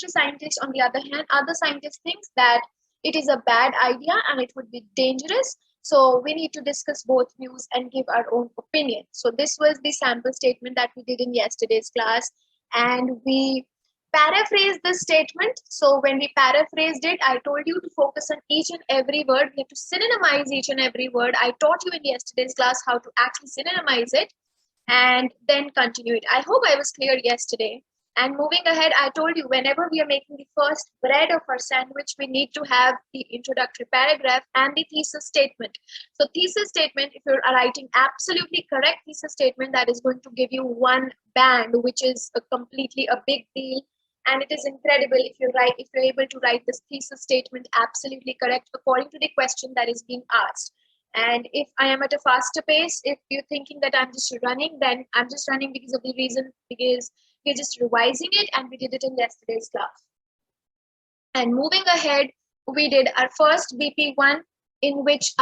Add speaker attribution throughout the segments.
Speaker 1: chemistry scientists, on the other hand, other scientists thinks that it is a bad idea and it would be dangerous. So we need to discuss both views and give our own opinion. So this was the sample statement that we did in yesterday's class, and we paraphrased the statement. So when we paraphrased it, I told you to focus on each and every word. We have to synonymize each and every word. I taught you in yesterday's class how to actually synonymize it and then continue it. I hope I was clear yesterday. And moving ahead, I told you whenever we are making the first bread of our sandwich, we need to have the introductory paragraph and the thesis statement. So thesis statement, if you're writing absolutely correct thesis statement, that is going to give you 1 band, which is completely a big deal. And it is incredible if you're able to write this thesis statement absolutely correct according to the question that is being asked. And if I am at a faster pace, if you're thinking that I'm just running, then I'm just running because of the reason, because we're just revising it and we did it in yesterday's class. And moving ahead, we did our first BP1 in which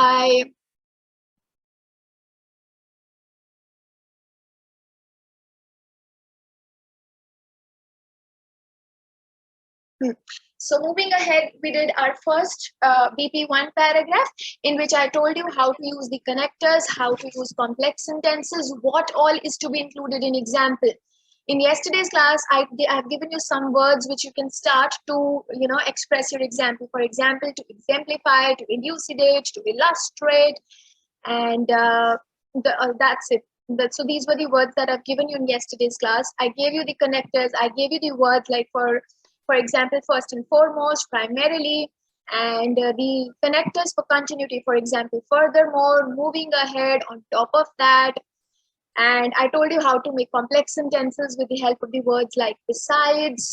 Speaker 1: So moving ahead, we did our first BP1 paragraph in which I told you how to use the connectors, how to use complex sentences, what all is to be included in example. In yesterday's class, I've given you some words which you can start to, express your example. For example, to exemplify, to elucidate, to illustrate, and that's it. So these were the words that I've given you in yesterday's class. I gave you the connectors. I gave you the words like for example, first and foremost, primarily, and the connectors for continuity, for example, furthermore, moving ahead, on top of that. And I told you how to make complex sentences with the help of the words like besides.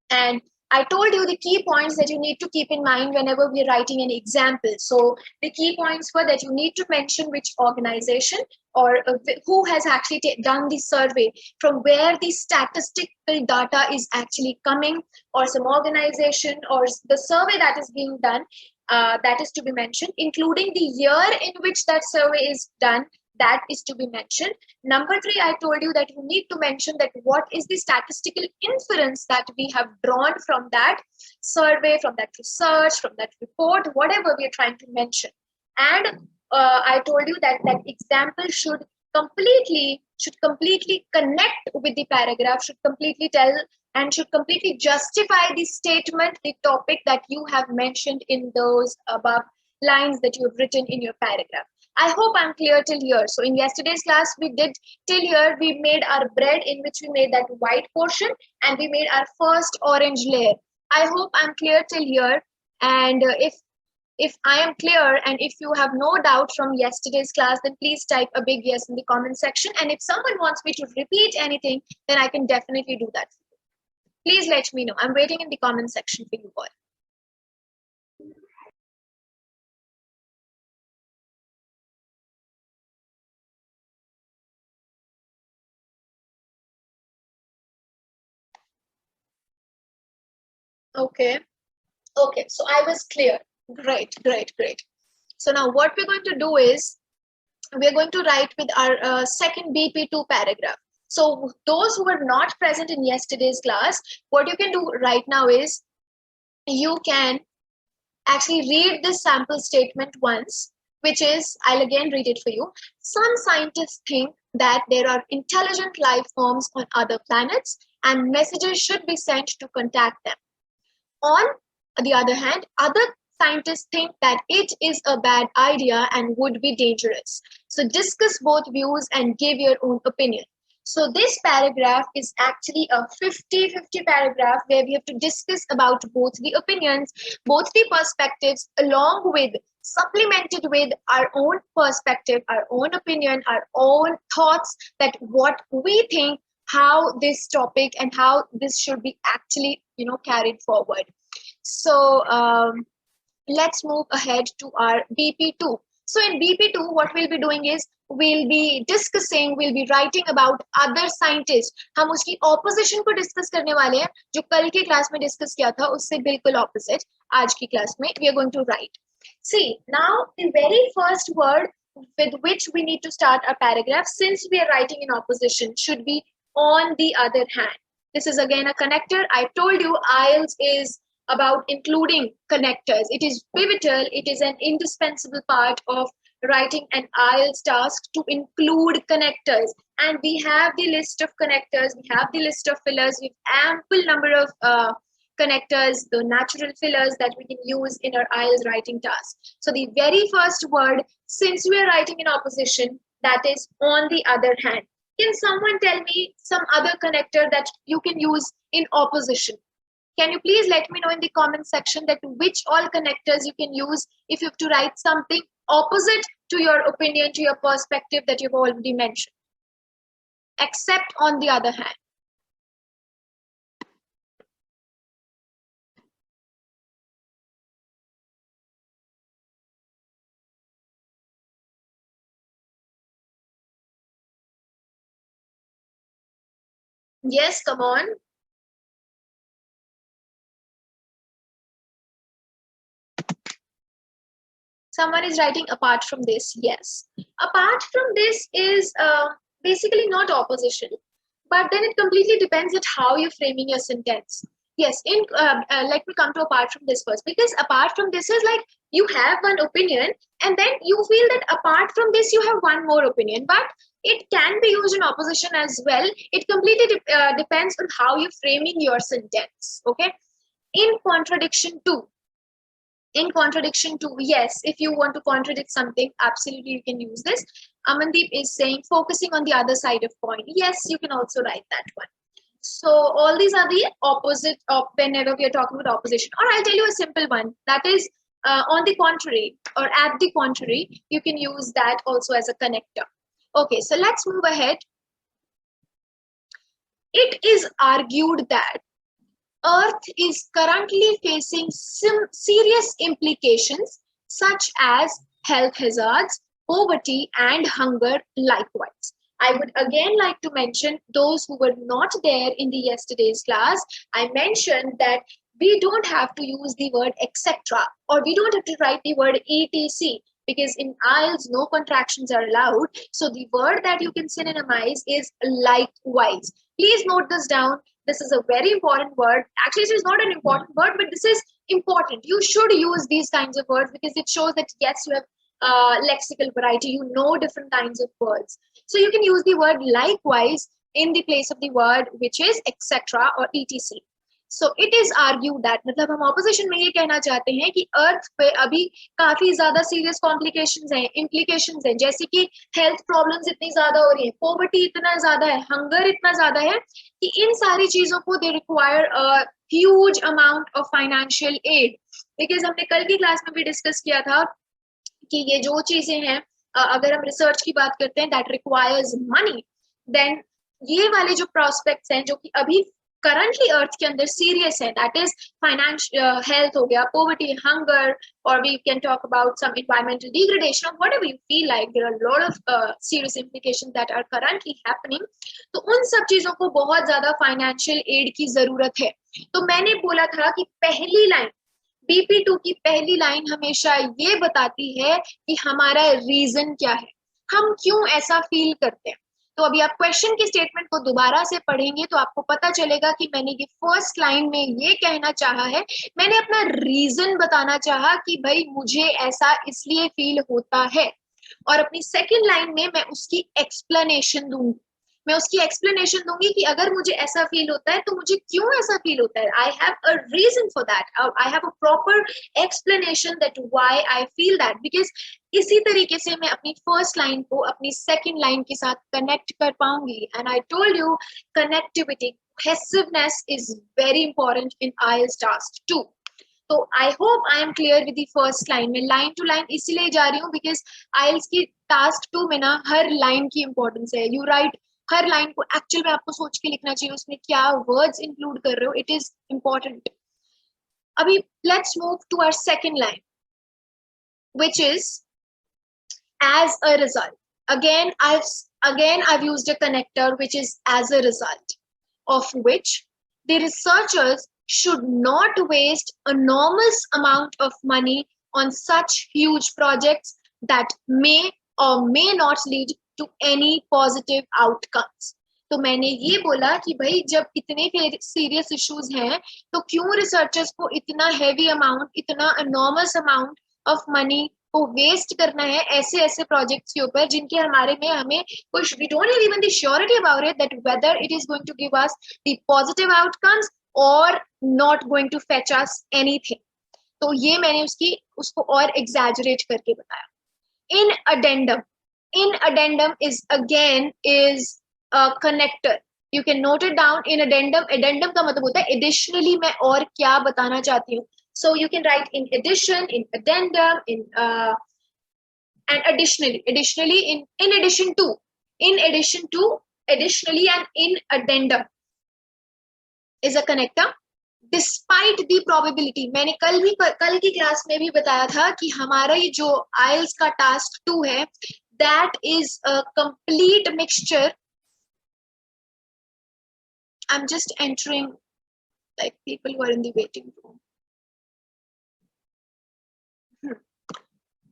Speaker 1: And I told you the key points that you need to keep in mind whenever we're writing an example. So the key points were that you need to mention which organization or who has actually done the survey, from where the statistical data is actually coming, or some organization or the survey that is being done, that is to be mentioned, including the year in which that survey is done. That is to be mentioned. Number 3, I told you that you need to mention that what is the statistical inference that we have drawn from that survey, from that research, from that report, whatever we are trying to mention. And I told you that that example should completely connect with the paragraph, should completely tell and should completely justify the statement, the topic that you have mentioned in those above lines that you have written in your paragraph. I hope I'm clear till here. So in yesterday's class, we did till here, we made our bread in which we made that white portion and we made our first orange layer. I hope I'm clear till here. And if I am clear and if you have no doubt from yesterday's class, then please type a big yes in the comment section. And if someone wants me to repeat anything, then I can definitely do that. Please let me know. I'm waiting in the comment section for you all. Okay. Okay, so I was clear. Great. So now what we're going to do is we're going to write with our second BP2 paragraph. So those who were not present in yesterday's class, what you can do right now is you can actually read this sample statement once, which is, I'll again read it for you. Some scientists think that there are intelligent life forms on other planets and messages should be sent to contact them. On the other hand, other scientists think that it is a bad idea and would be dangerous. So discuss both views and give your own opinion. So this paragraph is actually a 50-50 paragraph where we have to discuss about both the opinions, both the perspectives, along with supplemented with our own perspective, our own opinion, our own thoughts, that what we think, how this topic and how this should be actually, carried forward. So let's move ahead to our BP2. So in BP2, what we'll be doing is we'll be writing about other scientists. हम उसकी opposition को discuss करने वाले हैं, जो कल की class में discuss किया था, उससे बिल्कुल opposite. आज की class में we are going to write. See, now the very first word with which we need to start our paragraph, since we are writing in opposition, should be on the other hand. This is again a connector. I told you IELTS is about including connectors. It is pivotal. It is an indispensable part of writing an IELTS task to include connectors. And we have the list of connectors. We have the list of fillers. We have ample number of connectors, the natural fillers that we can use in our IELTS writing task. So the very first word, since we are writing in opposition, that is on the other hand. Can someone tell me some other connector that you can use in opposition? Can you please let me know in the comment section that which all connectors you can use if you have to write something opposite to your opinion, to your perspective that you've already mentioned, except on the other hand. Yes, come on. Someone is writing apart from this. Yes. Apart from this is basically not opposition, but then it completely depends on how you're framing your sentence. Yes, let me come to apart from this first, because apart from this is like you have one opinion and then you feel that apart from this you have one more opinion, but it can be used in opposition as well. It completely depends on how you're framing your sentence. Okay. In contradiction to, yes, if you want to contradict something, absolutely you can use this. Amandeep is saying focusing on the other side of point. Yes, you can also write that one. So all these are the opposite of whenever we are talking about opposition. Or I'll tell you a simple one, that is on the contrary or at the contrary. You can use that also as a connector. Okay, so let's move ahead. It is argued that Earth is currently facing some serious implications such as health hazards, poverty, and hunger likewise. I would again like to mention those who were not there in the yesterday's class. I mentioned that we don't have to use the word etc. or we don't have to write the word etc, because in IELTS no contractions are allowed. So the word that you can synonymize is likewise. Please note this down. This is a very important word. Actually, it is not an important word, but this is important. You should use these kinds of words because it shows that yes, you have lexical variety. You know different kinds of words. So you can use the word likewise in the place of the word which is etc. or etc. So it is argued that, मतलब हम opposition में ये कहना चाहते हैं कि अर्थ पे अभी काफी ज्यादा सीरियस कॉम्प्लिकेशंस हैं, implications हैं, जैसे कि हेल्थ प्रॉब्लम्स इतनी ज्यादा हो रही है, पॉवर्टी इतना ज्यादा है, हंगर इतना ज्यादा है कि इन सारी चीजों को they require a huge amount of financial aid. Because हमने कल की क्लास में भी डिस्कस किया था कि ये जो चीजें हैं अगर हम रिसर्च की बात करते हैं दैट रिक्वायर्स मनी, देन ये वाले जो प्रोस्पेक्ट्स हैं जो कि अभी करंटली अर्थ के अंदर सीरियस है, दैट इज फाइनेंशियल हेल्थ हो गया, पॉवर्टी, हंगर, और we can talk about some environmental degradation, whatever you feel like, there are lot of serious implications that are currently happening. तो उन सब चीजों को बहुत ज्यादा फाइनेंशियल एड की जरूरत है. तो मैंने बोला था कि पहली लाइन BP2 की पहली लाइन हमेशा ये बताती है कि हमारा रीजन क्या है, हम क्यों ऐसा फील करते हैं. तो अभी आप क्वेश्चन के स्टेटमेंट को दोबारा से पढ़ेंगे तो आपको पता चलेगा कि मैंने ये फर्स्ट लाइन में ये कहना चाहा है, मैंने अपना रीजन बताना चाहा कि भाई मुझे ऐसा इसलिए फील होता है, और अपनी सेकंड लाइन में मैं उसकी एक्सप्लेनेशन दूंगी. मैं उसकी एक्सप्लेनेशन दूंगी कि अगर मुझे ऐसा फील होता है तो मुझे क्यों ऐसा फील होता है. I have a reason for that, I have a proper explanation that why I feel that. Because इसी तरीके से मैं अपनी फर्स्ट लाइन को अपनी सेकंड लाइन के साथ कनेक्ट कर पाऊंगी. And I told you connectivity, cohesiveness is very important in IELTS task 2. तो आई hope I am clear with the first line. मैं लाइन टू लाइन इसीलिए जा रही हूँ बिकॉज IELTS की टास्क 2 में ना हर लाइन की इंपॉर्टेंस है. यू राइट, हर लाइन को एक्चुअल में आपको सोच के लिखना चाहिए, उसमें क्या वर्ड्स इंक्लूड कर रहे हो, इट इज इंपॉर्टेंट. अभी let's move to our second line which is as a result. Again I've used a connector which is as a result, of which the researchers should not waste enormous amount of money on such huge projects that may or may not lead to any positive outcomes. तो मैंने ये बोला कि भाई जब इतने serious issues हैं तो क्यों रिसर्चर्स को इतना हैवी अमाउंट, इतना एनॉर्मस अमाउंट ऑफ मनी को वेस्ट करना है ऐसे ऐसे प्रोजेक्ट्स के ऊपर जिनके हमारे में हमें कुछ we don't have even the surety about it that whether it is going to give us the positive outcomes और not going to fetch us anything. तो ये मैंने उसको और एग्जैजरेट करके बताया. In addendum is again is a connector. You can note it down in addendum. Addendum का मतलब होता है additionally मैं और क्या बताना चाहती हूँ. So you can write in addition, in addendum, and additionally, in addition to, additionally, and in addendum is a connector. Despite the probability, मैंने कल की क्लास में भी बताया था कि हमारा ये जो IELTS का टास्क 2 है, that is a complete mixture. I'm just entering like people who are in the waiting room.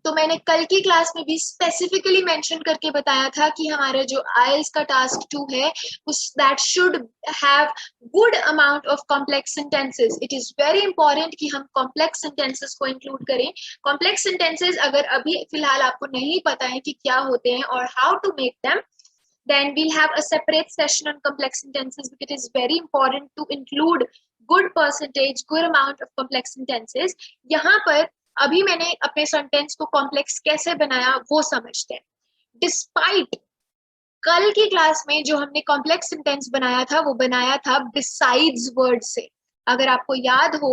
Speaker 1: तो मैंने कल की क्लास में भी स्पेसिफिकली मेंशन करके बताया था कि हमारा जो IELTS का टास्क 2 है that should have good amount of complex sentences. It is very important कि हम कॉम्प्लेक्स सेंटेंसेस को इंक्लूड करें. कॉम्प्लेक्स सेंटेंसेस अगर अभी फिलहाल आपको नहीं पता है कि क्या होते हैं और how to make them, then we'll have a separate session on complex sentences because it is very important to include good percentage, good amount of complex sentences. यहाँ पर अभी मैंने अपने सेंटेंस को कॉम्प्लेक्स कैसे बनाया वो समझते हैं. डिस्पाइट कल की क्लास में जो हमने कॉम्प्लेक्स सेंटेंस बनाया था वो बनाया था बिसाइड्स वर्ड से. अगर आपको याद हो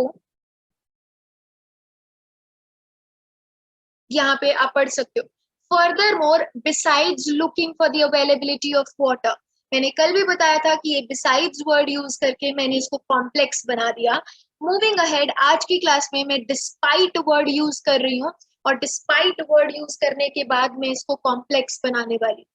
Speaker 1: यहाँ पे आप पढ़ सकते हो. Furthermore, besides looking for the availability of water, मैंने कल भी बताया था कि ये besides word यूज करके मैंने इसको कॉम्प्लेक्स बना दिया. मूविंग अहेड आज की क्लास में मैं डिस्पाइट वर्ड यूज कर रही हूँ और डिस्पाइट वर्ड यूज करने के बाद मैं इसको कॉम्प्लेक्स बनाने वाली.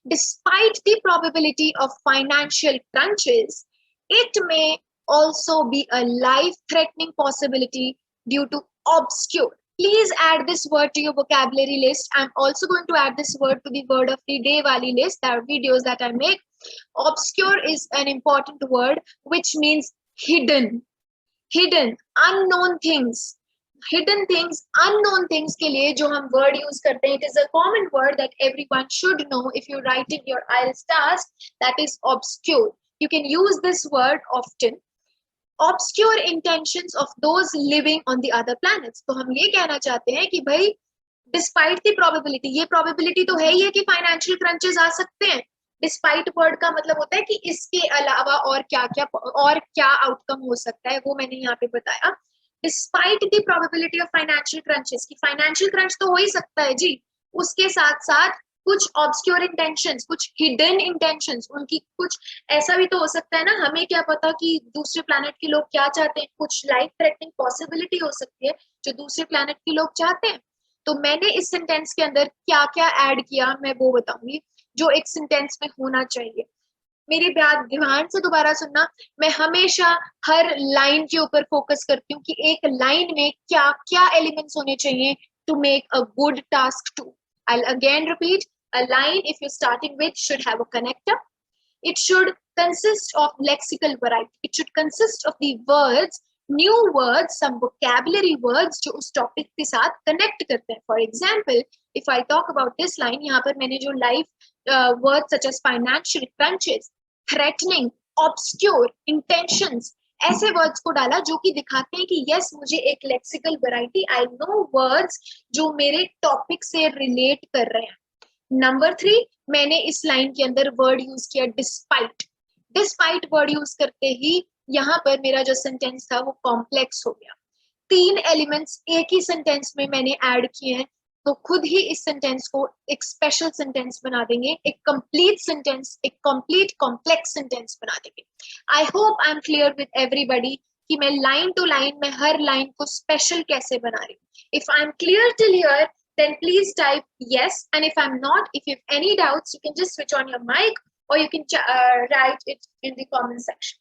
Speaker 1: Despite the probability of financial crunches, it may also be a life-threatening possibility due to obscure. Please add this word to your vocabulary list. I'm also going to add this word to the word of the day wali list. There are videos that I make. Obscure is an important word which means hidden, unknown things. Hidden things, unknown things के लिए जो हम word use करते हैं, it is a common word that everyone should know if you write in your IELTS task, that is obscure. You can use this word often. Obscure intentions of those living on the other planets. तो हम ये कहना चाहते हैं कि भाई despite the probability, ये probability तो है ही है कि financial crunches आ सकते हैं. Despite word का मतलब होता है कि इसके अलावा और क्या outcome हो सकता है, वो मैंने यहाँ पे बताया. Despite the probability of financial crunches, कि financial crunch तो हो ही सकता है जी, उसके साथ साथ कुछ obscure intentions, कुछ hidden intentions, उनकी कुछ ऐसा भी तो हो सकता है ना, हमें क्या पता कि दूसरे planet के लोग क्या चाहते हैं. कुछ life threatening possibility हो सकती है जो दूसरे planet के लोग चाहते हैं. तो मैंने इस सेंटेंस के अंदर क्या क्या ऐड किया मैं वो बताऊंगी जो एक सेंटेंस में होना चाहिए. मेरी बात ध्यान से दोबारा सुनना. मैं हमेशा हर लाइन के ऊपर फोकस करती हूँ कि एक लाइन में क्या क्या एलिमेंट्स होने चाहिए to make a good task 2. I'll again repeat, a line if you're starting with should have a connector. It should consist of lexical variety. It should consist of the words, new words, some vocabulary words जो उस topic के साथ connect करते हैं. For example, if I talk about this line, यहाँ पर मैंने जो life words such as financial crunches, threatening, obscure, intentions, ऐसे वर्ड्स को डाला जो कि दिखाते हैं कि यस मुझे एक lexical variety, I know words जो मेरे टॉपिक से रिलेट कर रहे हैं. नंबर 3, मैंने इस लाइन के अंदर वर्ड यूज किया डिस्पाइट वर्ड यूज करते ही यहाँ पर मेरा जो सेंटेंस था वो कॉम्प्लेक्स हो गया. 3 एलिमेंट्स एक ही सेंटेंस में मैंने ऐड किए हैं तो खुद ही इस सेंटेंस को एक स्पेशल सेंटेंस बना देंगे, एक कंप्लीट सेंटेंस, एक कंप्लीट कॉम्प्लेक्स सेंटेंस बना देंगे. आई hope I am clear with everybody कि मैं लाइन टू लाइन में हर लाइन को स्पेशल कैसे बना रही हूँ. If I am clear till here then please type yes, and if I'm not, if you have any doubts, you can just switch on your mic or you can write it in the comment section.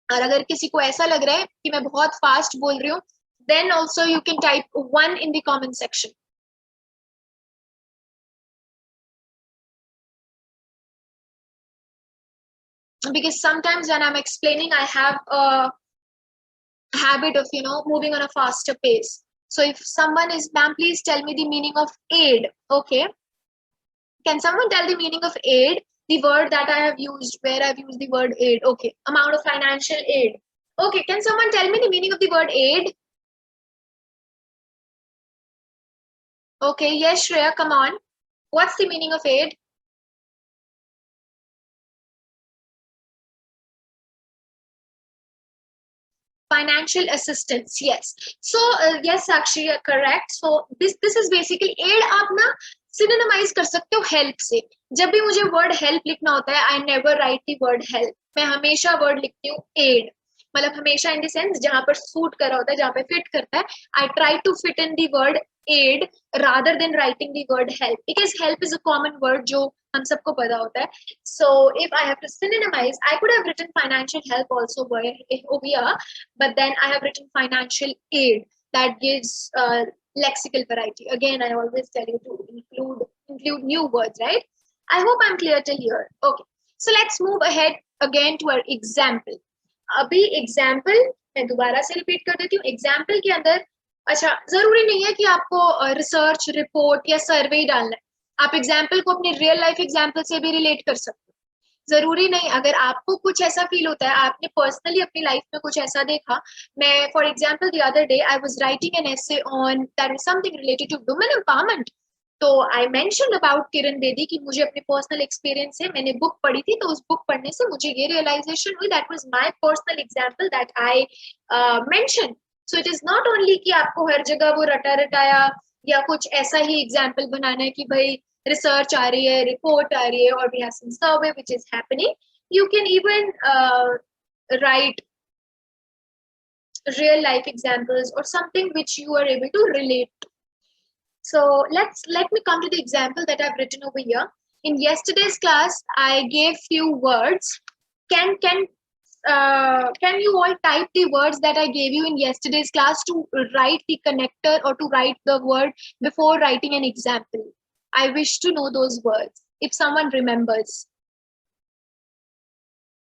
Speaker 1: और अगर किसी को ऐसा लग रहा है कि मैं बहुत फास्ट बोल रही हूँ, then also you can type 1 in the comment section. because sometimes when I'm explaining, I have a habit of, moving on a faster pace. So if someone is, ma'am, please tell me the meaning of aid. Okay. Can someone tell the meaning of aid? The word that I have used, where I've used the word aid. Okay. Amount of financial aid. Okay. Can someone tell me the meaning of the word aid? Okay. Yes, Shreya, come on. What's the meaning of aid? Financial assistance. Yes. So yes, Sakshi, you're correct. So this is basically aid. आप ना synonymize कर सकते हो help से. जब भी मुझे word help लिखना होता है, I never write the word help. मैं हमेशा word लिखती हूँ aid. मतलब हमेशा in the sense जहाँ पर suit करा होता है, जहाँ पे fit करता है, I try to fit in the word aid rather than writing the word help, because help is a common word जो हम सबको पता होता है. So if I have to synonymize, I could have written financial help also over here, but then I have written financial aid. That gives lexical variety. Again, I always tell you to include new words, right? I hope I'm clear till here. Okay, so let's move ahead again to our example. अभी example मैं दोबारा से repeat कर देती हूँ. Example के अंदर अच्छा जरूरी नहीं है कि आपको रिसर्च रिपोर्ट या सर्वे डालना है. आप एग्जाम्पल को अपने रियल लाइफ एग्जाम्पल से भी रिलेट कर सकते हो. जरूरी नहीं. अगर आपको कुछ ऐसा फील होता है, आपने पर्सनली अपनी लाइफ में कुछ ऐसा देखा. मैं for example the other day I was writing an essay on that is something related to women empowerment. तो I mention about Kiran Bedi कि मुझे अपने पर्सनल एक्सपीरियंस से मैंने बुक पढ़ी थी, तो उस बुक पढ़ने से मुझे ये रियलाइजेशन हुई. That was my personal example that I mention. So it is not only कि आपको हर जगह वो रटा रटाया या कुछ ऐसा ही एग्जाम्पल बनाना है कि भाई research आ रही है, report आ रही है, or we have some survey which is happening. You can even write real life examples or something which you are able to relate to. So let me come to the example that I've written over here. In yesterday's class, I gave few words. Can you all type the words that I gave you in yesterday's class to write the connector or to write the word before writing an example? I wish to know those words, if someone remembers.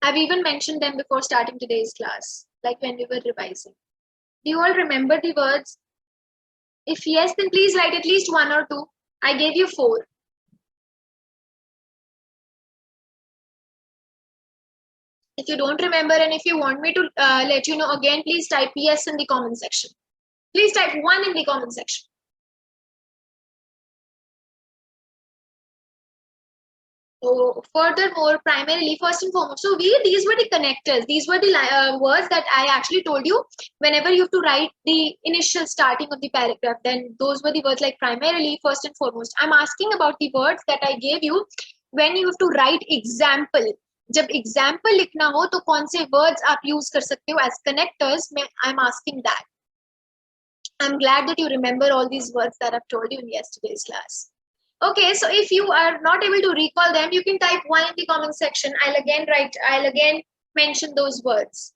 Speaker 1: I've even mentioned them before starting today's class, like when we were revising. Do you all remember the words? If yes, then please write at least one or two. I gave you 4. If you don't remember and if you want me to let you know again, please type yes in the comment section. Please type 1 in the comment section. So furthermore, primarily, first and foremost, so these were the connectors. These were the words that I actually told you. Whenever you have to write the initial starting of the paragraph, then those were the words like primarily, first and foremost. I'm asking about the words that I gave you when you have to write example. जब example लिखना हो तो कौन से words आप use कर सकते हो as connectors? I'm asking that. I'm glad that you remember all these words that I've told you in yesterday's class. Okay, so if you are not able to recall them, you can type 1 in the comment section. I'll again mention those words.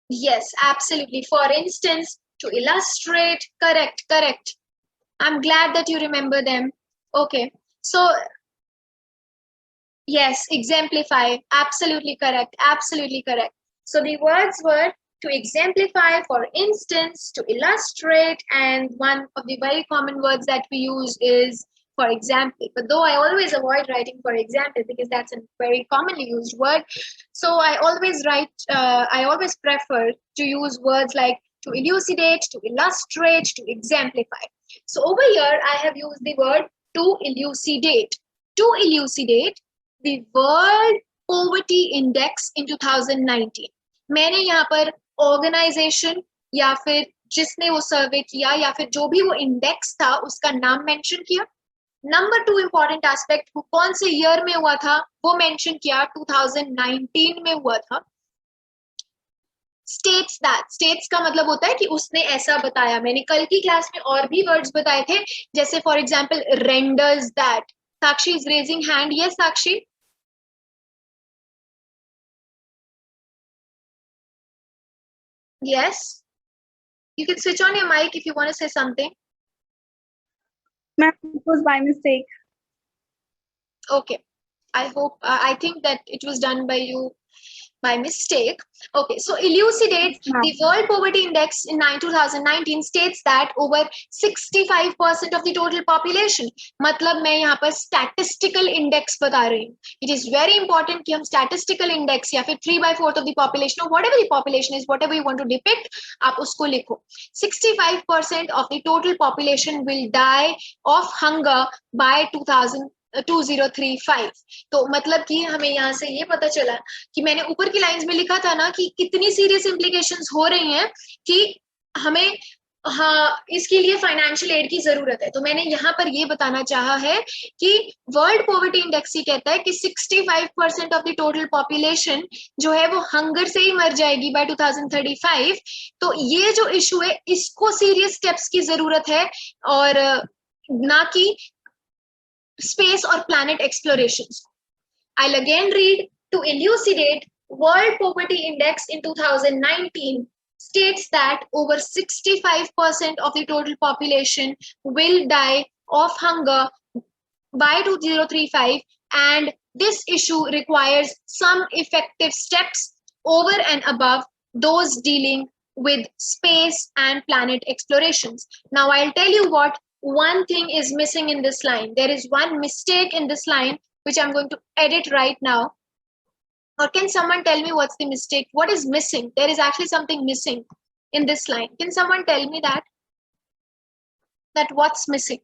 Speaker 1: Yes, absolutely. For instance, to illustrate, correct. I'm glad that you remember them. Okay, so yes, exemplify, absolutely correct. So the words were to exemplify, for instance, to illustrate, and one of the very common words that we use is for example. But though I always avoid writing for example because that's a very commonly used word, so I always prefer to use words like to elucidate, to illustrate, to exemplify. So over here, I have used the word to elucidate. To elucidate the World Poverty Index in 2019. मैंने यहाँ पर organisation या फिर जिसने वो सर्वे किया या फिर जो भी वो इंडेक्स था उसका नाम मेंशन किया. नंबर 2 इंपॉर्टेंट एस्पेक्ट, वो कौन से ईयर में हुआ था वो मेंशन किया. 2019 में हुआ था. स्टेट्स दैट, स्टेट्स का मतलब होता है कि उसने ऐसा बताया. मैंने कल की क्लास में और भी वर्ड्स बताए थे, जैसे for example renders that. Sakshi is raising hand. Yes Sakshi. Yes, you can switch on your mic if you want to say something.
Speaker 2: Ma'am, it was by mistake.
Speaker 1: Okay. I hope, I think that it was done by you by mistake. Okay, so elucidate the World Poverty Index in 2019 states that over 65% of the total population, मतलब मैं यहाँ पर statistical index बता रही हूँ. It is very important कि हम statistical index या फिर 3/4 of the population or whatever the population is, whatever you want to depict, आप उसको लिखो. 65% of the total population will die of hunger by 2035. तो मतलब कि हमें यहाँ से ये पता चला कि मैंने ऊपर की लाइंस में लिखा था ना कि कितनी सीरियस इम्प्लीकेशंस हो रही हैं कि हमें इसके लिए फाइनेंशियल एड की जरूरत है. तो मैंने यहाँ पर ये बताना चाहा है कि वर्ल्ड पॉवर्टी इंडेक्स ही कहता है कि 65% ऑफ द टोटल पॉपुलेशन जो है वो हंगर से ही मर जाएगी बाय 2035. तो ये जो इशू है इसको सीरियस स्टेप्स की जरूरत है और ना कि space or planet explorations. I'll again read. To elucidate, World Poverty Index in 2019 states that over 65% of the total population will die of hunger by 2035, and this issue requires some effective steps over and above those dealing with space and planet explorations. Now, I'll tell you what one thing is missing in this line. There is one mistake in this line, which I'm going to edit right now. Or can someone tell me what's the mistake? What is missing? There is actually something missing in this line. Can someone tell me that? That what's missing?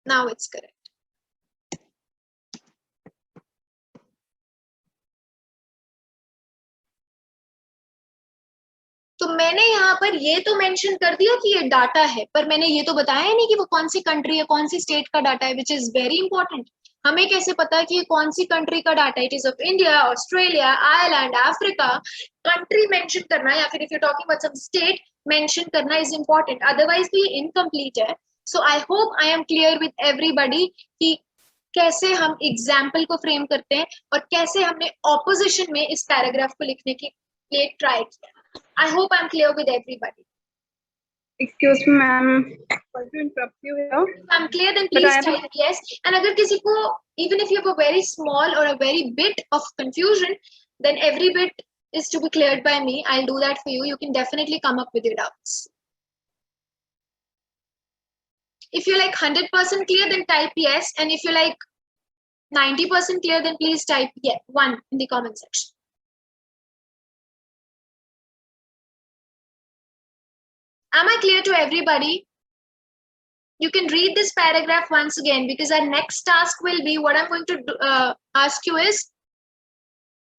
Speaker 1: Now it's correct. तो मैंने यहाँ पर ये तो mention कर दिया कि ये डाटा है, पर मैंने ये तो बताया नहीं कि वो कौन सी कंट्री है, कौन सी स्टेट का डाटा है, विच इज वेरी इंपॉर्टेंट. हमें कैसे पता है कि ये कौन सी कंट्री का डाटा है? It is of India, Australia, Ireland, Africa. Country mention करना या फिर if you talking about some state mention करना इज इंपॉर्टेंट, अदरवाइज तो ये इनकम्प्लीट है. So I hope I am clear with everybody कि कैसे हम एग्जाम्पल को फ्रेम करते हैं और कैसे हमने ऑपोजिशन में इस पैराग्राफ को लिखने के लिए ट्राई किया. I hope I'm clear with everybody.
Speaker 2: Excuse me, ma'am. Sorry to interrupt you here.
Speaker 1: If I'm clear, then please type yes. And अगर किसी को, even if you have a very small or a very bit of confusion, then every bit is to be cleared by me. I'll do that for you. You can definitely come up with your doubts. If you're like 100% clear, then type yes. And if you're like 90% clear, then please type yes, 1 in the comment section. Am I clear to everybody? You can read this paragraph once again because our next task will be, what I'm going to do, ask you is,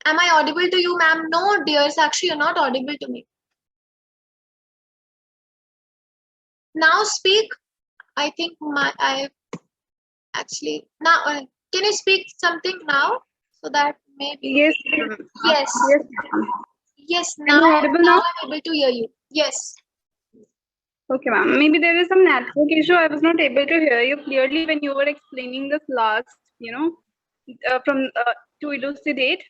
Speaker 1: am I audible to you, ma'am? No, dears, actually, you're not audible to me. Now speak. I think I actually, now, can you speak something now? So that maybe.
Speaker 2: Yes.
Speaker 1: Yes.
Speaker 2: Yes.
Speaker 1: Yes, now I'm able to hear you. Yes.
Speaker 2: Okay, ma'am. Maybe there is some network issue. I was not able to hear you clearly when you were explaining this last, to elucidate.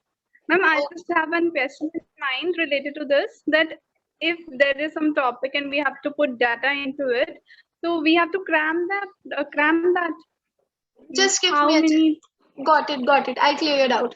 Speaker 2: Ma'am, I just have one question in mind related to this, that if there is some topic and we have to put data into it, so we have to cram that.
Speaker 1: Just give me a minute. Got it. I cleared out.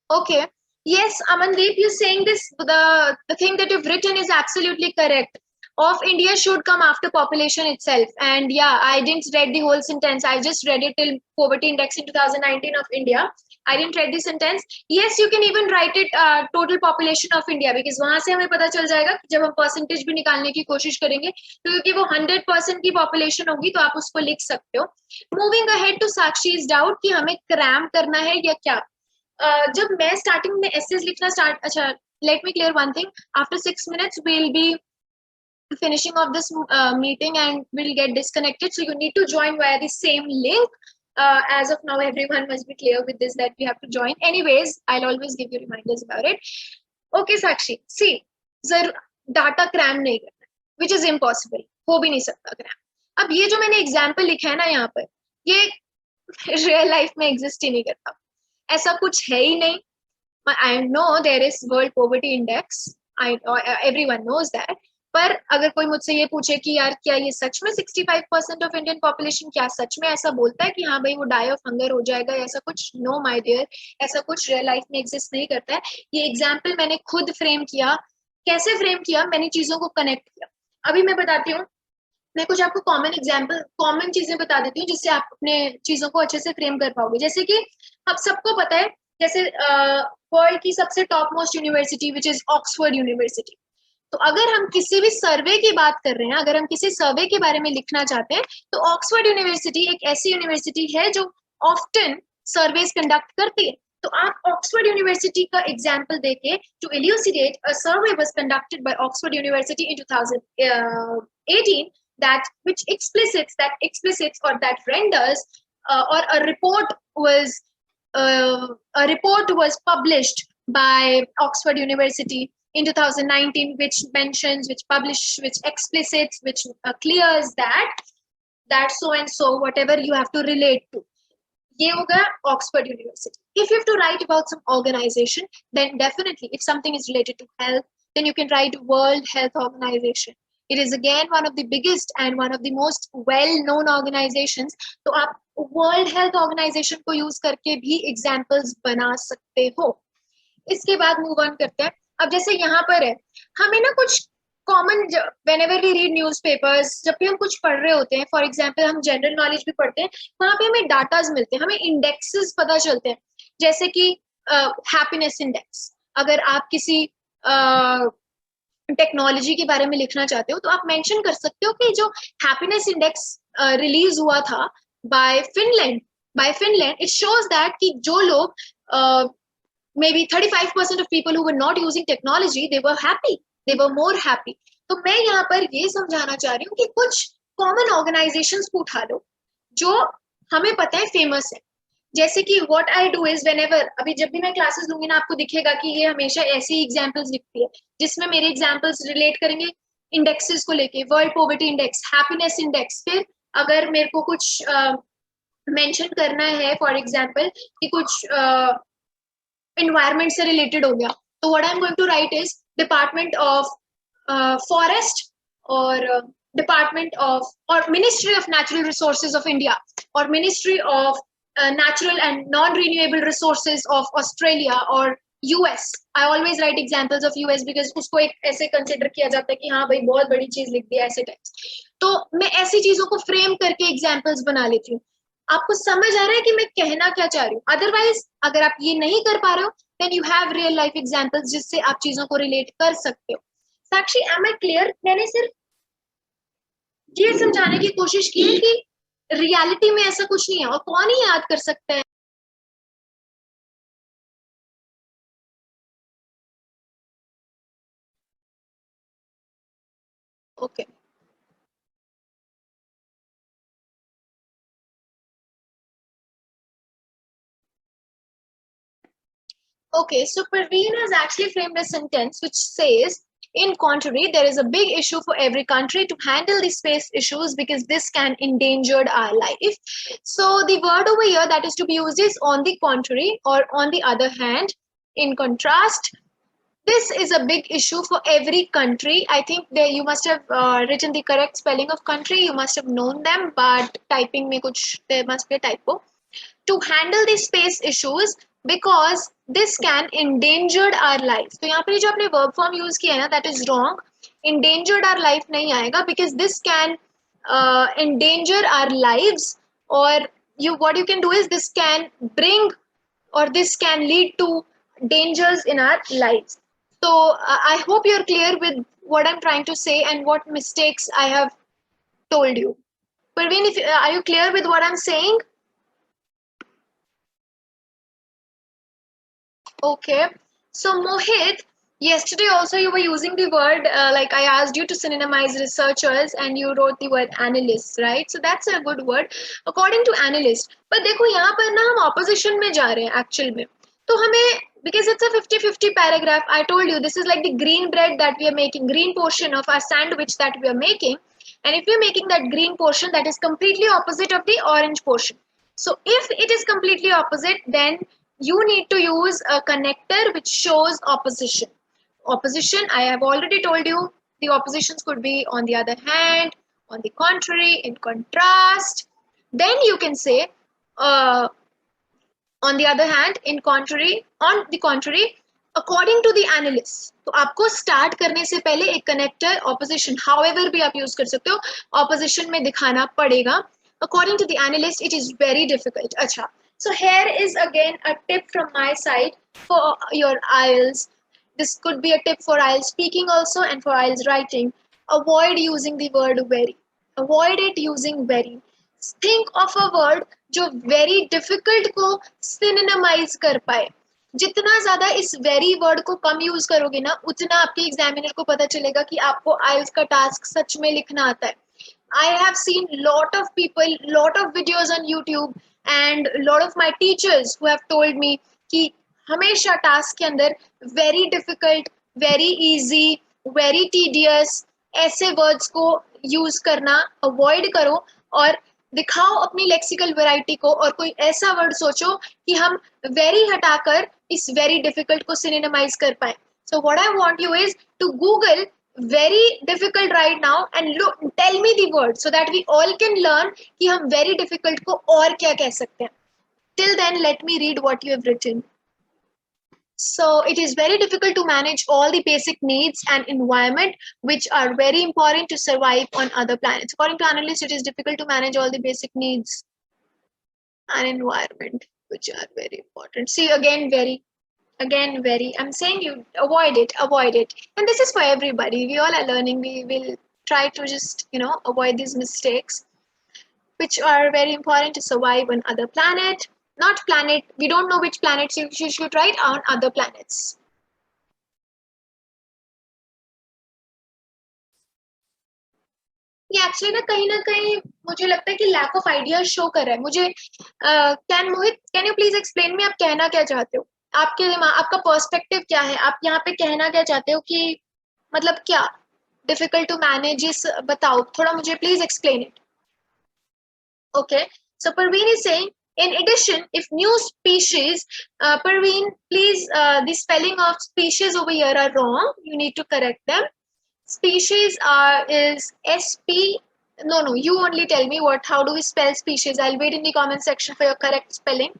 Speaker 1: Okay. Yes, Amandeep, you're saying this, the thing that you've written is absolutely correct. Of India should come after population itself. And yeah, I didn't read the whole sentence. I just read it till poverty index in 2019 of India. I didn't read the sentence. Yes, you can even write it total population of India, because वहां से हमें पता चल जाएगा कि जब हम percentage भी निकालने की कोशिश करेंगे तो क्योंकि वो 100% की पॉपुलेशन होगी तो आप उसको लिख सकते हो. मूविंग अहेड टू साक्षीज डाउट कि हमें क्रैम करना है या क्या. जब मैं स्टार्टिंग में एसेज लिखना स्टार्ट, अच्छा let me clear one thing. After 6 minutes we'll be finishing of this meeting and we'll get disconnected, so you need to join via the same link. As of now everyone must be clear with this that we have to join. Anyways, I'll always give you reminders about it. Okay Sakshi, see, data cram nahi karna, which is impossible, ho bhi nahi sakta cram. अब ये जो मैंने example लिखा है ना यहाँ पर, ये रियल लाइफ में एग्जिस्ट ही नहीं करता, ऐसा कुछ है ही नहीं. I know there is World Poverty Index. Everyone knows that. पर अगर कोई मुझसे ये पूछे कि यार क्या ये सच में 65% ऑफ इंडियन पॉपुलेशन क्या सच में ऐसा बोलता है कि हाँ भाई वो डाई ऑफ हंगर हो जाएगा, ऐसा कुछ, नो माय डियर, ऐसा कुछ रियल लाइफ में एग्जिस्ट नहीं करता है. ये एग्जाम्पल मैंने खुद फ्रेम किया. कैसे फ्रेम किया? मैंने चीजों को कनेक्ट किया. अभी मैं बताती हूँ, मैं कुछ आपको कॉमन एग्जाम्पल, कॉमन चीजें बता देती हूँ जिससे आप अपने चीजों को अच्छे से फ्रेम कर पाओगे. जैसे कि अब सबको पता है, जैसे वर्ल्ड की सबसे top most university which is Oxford university. तो अगर हम किसी भी सर्वे की बात कर रहे हैं, अगर हम किसी सर्वे के बारे में लिखना चाहते हैं, तो ऑक्सफोर्ड यूनिवर्सिटी एक ऐसी यूनिवर्सिटी है जो ऑफ्टन सर्वेज कंडक्ट करती है. तो आप ऑक्सफोर्ड यूनिवर्सिटी का एग्जाम्पल देके, to elucidate a survey was conducted by Oxford University in 2018 that which explicits or that renders or a report was published by Oxford University in 2019 which mentions, which explicits, which clears that so and so whatever you have to relate to. ये होगा Oxford University. If you have to write about some organization, then definitely if something is related to health, then you can write World Health Organization. It is again one of the biggest and one of the most well-known organizations. तो आप World Health Organization को use करके भी examples बना सकते हो. इसके बाद move on करते हैं. अब जैसे यहाँ पर है, हमें ना कुछ common, whenever we read newspapers, जब भी हम कुछ पढ़ रहे होते हैं, फॉर एग्जाम्पल हम जनरल नॉलेज भी पढ़ते हैं, वहां पे हमें डाटाज मिलते हैं, हमें इंडेक्सेस पता चलते हैं. जैसे कि हैप्पीनेस इंडेक्स. अगर आप किसी टेक्नोलॉजी के बारे में लिखना चाहते हो तो आप मेंशन कर सकते हो कि जो हैप्पीनेस इंडेक्स रिलीज हुआ था by Finland, it shows that कि जो लोग maybe 35% of people who were not using technology, they were more happy. तो मैं यहाँ पर ये समझाना चाह रही हूँ कि कुछ कॉमन ऑर्गेनाइजेशंस को उठा लो जो हमें पता है फेमस है. जैसे कि what I do is whenever, अभी जब भी मैं क्लासेस लूंगी ना, आपको दिखेगा कि ये हमेशा ऐसे ही एग्जाम्पल्स लिखती है जिसमें मेरे एग्जाम्पल्स रिलेट करेंगे इंडेक्सेस को लेके. World poverty index, happiness index. फिर अगर मेरे को कुछ मेंशन करना है, फॉर एग्जाम्पल कि कुछ environment से related हो गया, तो what I'm going to write is Department of Forest or Department of or Ministry of Natural Resources of India or Ministry of Natural and Non-Renewable Resources of Australia or US. I always write examples of US because उसको एक ऐसे consider किया जाता है कि हाँ भाई बहुत बड़ी चीज लिख दी ऐसे टाइप्स. तो मैं ऐसी चीजों को फ्रेम करके एग्जाम्पल्स बना लेती हूँ. आपको समझ आ रहा है कि मैं कहना क्या चाह रही हूँ? अदरवाइज अगर आप ये नहीं कर पा रहे हो, then you have real life examples जिससे आप चीजों को रिलेट कर सकते हो. साक्षी, am I clear? मैंने सिर्फ ये समझाने की कोशिश की है कि रियलिटी में ऐसा कुछ नहीं है और कौन ही याद कर सकता है. Okay okay. Okay, so Parveen has actually framed a sentence which says, in contrary, there is a big issue for every country to handle the space issues because this can endanger our life. So the word over here that is to be used is on the contrary or on the other hand, in contrast. This is a big issue for every country. I think there you must have written the correct spelling of country. You must have known them, but typing mein kuch, there must be a typo. To handle the space issues because this can endanger our life. तो यहाँ पर जो आपने verb form use किया है ना, that is wrong. Endangered our life नहीं आएगा because this can endanger our lives, or what you can do is this can bring or this can lead to dangers in our lives. So I hope you're clear with what I'm trying to say and what mistakes I have told you. Parveen, if are you clear with what I'm saying? Okay. So Mohit, yesterday also you were using the word like I asked you to synonymize researchers and you wrote the word analysts, right? So that's a good word according to analyst. But देखो यहाँ पर ना हम opposition में जा रहे हैं actual में. तो हमें because it's a 50-50 paragraph, I told you this is like the green bread that we are making, green portion of our sandwich that we are making. And if you're making that green portion, that is completely opposite of the orange portion. So if it is completely opposite, then you need to use a connector which shows opposition. Opposition, I have already told you, the oppositions could be on the other hand, on the contrary, in contrast. Then you can say, on the other hand, on the contrary, according to the analyst. तो आपको start करने से पहले एक connector opposition however भी आप use कर सकते हो ऑपोजिशन में दिखाना पड़ेगा according to the analyst it is very difficult. Acha, so here is again a tip from my side for your IELTS. This could be a tip for IELTS speaking also and for IELTS writing. Avoid using the word very. Avoid it using very. Think of a word जो very difficult को synonymize कर पाए. जितना ज्यादा इस very word को कम use करोगे ना उतना आपके एग्जामिनर को पता चलेगा कि आपको आइल्स का टास्क सच में लिखना आता है. I have seen lot of people, lot of videos on YouTube and lot of my teachers who have told me कि हमेशा टास्क के अंदर very difficult, very easy, very tedious ऐसे वर्ड्स को यूज करना अवॉइड करो और दिखाओ अपनी लेक्सिकल वैरायटी को और कोई ऐसा वर्ड सोचो कि हम वेरी हटाकर इस वेरी डिफिकल्ट को सिनोनिमाइज कर पाए. So what I want you is to Google very difficult right now and look, tell me the word so that we all can learn कि हम very difficult को और क्या कह सकते हैं. Till then, let me read what you have written. So it is very difficult to manage all the basic needs and environment which are very important to survive on other planets. According to analysts, it is difficult to manage all the basic needs and environment which are very important. See again, very. I'm saying you avoid it. And this is for everybody. We all are learning. We will try to just, avoid these mistakes which are very important to survive on other planet. Not planet, we don't know which planets you should write on other planets. ये actually ना कहीं मुझे लगता है कि lack of idea show कर रहा है मुझे. Can you please explain me आप कहना क्या चाहते हो. आपके दिमाग आपका पर्सपेक्टिव क्या है. आप यहाँ पे कहना क्या चाहते हो कि मतलब क्या डिफिकल्ट टू मैनेज इस बताओ थोड़ा मुझे please explain it. Okay, so Parveen is saying, in addition, if new species, Parveen, please, the spelling of species over here are wrong. You need to correct them. Species is SP. No, you only tell me how do we spell species. I'll wait in the comment section for your correct spelling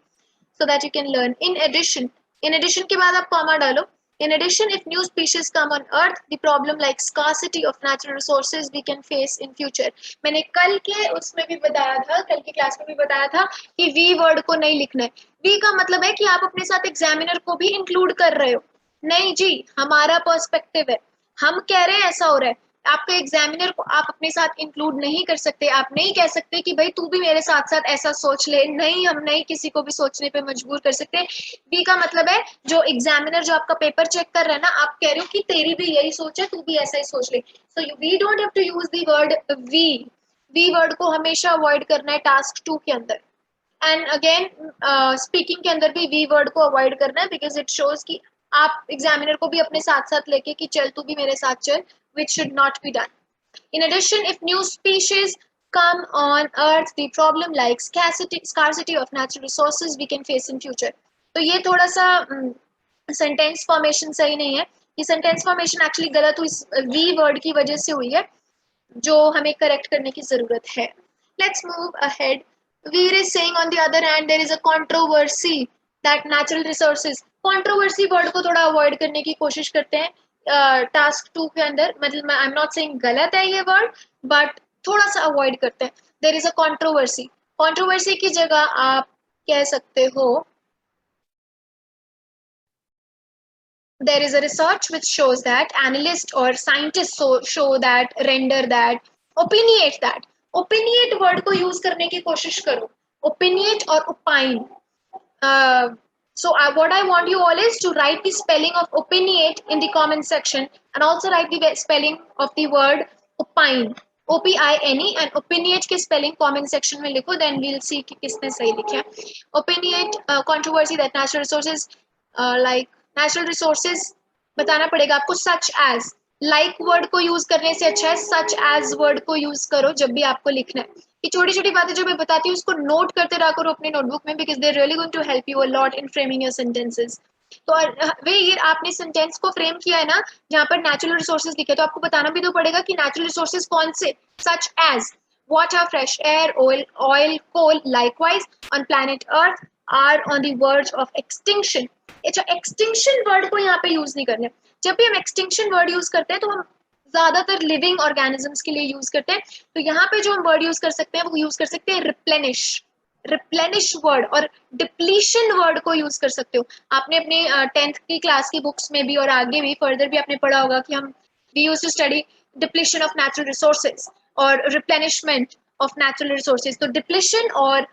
Speaker 1: so that you can learn. In addition के बाद आप comma डालो. In addition, if new species come on Earth, the problem like scarcity of natural resources we can face in future. मैंने कल के उसमें भी बताया था, कल की क्लास में भी बताया था कि V वर्ड को नहीं लिखना है. V का मतलब है कि आप अपने साथ एग्जामिनर को भी इंक्लूड कर रहे हो. नहीं जी, हमारा पर्सपेक्टिव है. हम कह रहे हैं ऐसा हो रहा है. आपके एग्जामिनर को आप अपने साथ इंक्लूड नहीं कर सकते. आप नहीं कह सकते कि भाई तू भी मेरे साथ साथ ऐसा सोच ले. नहीं, हम नहीं किसी को भी सोचने पे मजबूर कर सकते. बी का मतलब है जो एग्जामिनर जो आपका पेपर चेक कर रहा है ना, आप कह रहे हो कि तेरी भी यही सोच है, तू भी ऐसा ही सोच ले. So we don't have to use the word we word को हमेशा अवॉइड करना है टास्क 2 के अंदर. एंड अगेन स्पीकिंग के अंदर भी वी वर्ड को अवॉइड करना है बिकॉज इट शोज कि आप एग्जामिनर को भी अपने साथ साथ लेके कि चल तू भी मेरे साथ चल, which should not be done. In addition, if new species come on Earth, the problem like scarcity of natural resources we can face in future. तो ये थोड़ा सा सेंटेंस फॉर्मेशन सही नहीं है. ये सेंटेंस फॉर्मेशन एक्चुअली गलत हुई वी वर्ड की वजह से हुई है जो हमें करेक्ट करने की जरूरत है. Let's move ahead. Veer is saying on the other hand there is a controversy that natural resources. Controversy word को थोड़ा अवॉइड करने की कोशिश करते हैं टास्क 2 के अंदर. मतलब आई एम नॉट सेइंग गलत है ये वर्ड बट थोड़ा सा अवॉइड करते हैं. There is a controversy. Controversy की जगह आप कह सकते हो there is a research which shows that analysts or scientists show that, render that, opinionate that. Opinionate word को use करने की कोशिश करो. Opinionate or opine. Uh, what I want you all is to write the spelling of opinionate in the comment section, and also write the spelling of the word opine. OPINE, and opinionate के spelling comment section में लिखो, then we'll see कि किसने सही लिखा है. Opinionate, controversy that natural resources, like natural resources बताना पड़ेगा आपको. Such as, like word को use करने से अच्छा है such as word को use करो जब भी आपको लिखना है. ये छोटी छोटी बातें जो मैं बताती हूँ उसको नोट करते रहा करो अपने नोटबुक में, because they really going to help you a lot in framing your sentences. तो वे ये आपने सेंटेंस को फ्रेम किया है ना जहाँ पर नेचुरल रिसोर्सेज दिखे, तो आपको बताना भी तो पड़ेगा कि नेचुरल रिसोर्सेज कौन से. Such as water, fresh air, oil, coal, likewise on planet Earth are on the verge of extinction. अच्छा, extinction word को यहाँ पे यूज नहीं करना. जब भी हम extinction word यूज करते हैं तो हम ज्यादातर लिविंग ऑर्गेनिजम्स के लिए यूज करते हैं. तो यहाँ पे जो हम वर्ड यूज कर सकते हैं वो यूज कर सकते हैं रिप्लेनिश. रिप्लेनिश वर्ड और डिप्लीशन वर्ड को यूज कर सकते हो. आपने अपने 10th की क्लास की बुक्स में भी और आगे भी फर्दर भी आपने पढ़ा होगा कि हम we use to study depletion of natural resources और रिप्लेनिशमेंट ऑफ नेचुरल रिसोर्सेज. तो डिप्लीशन और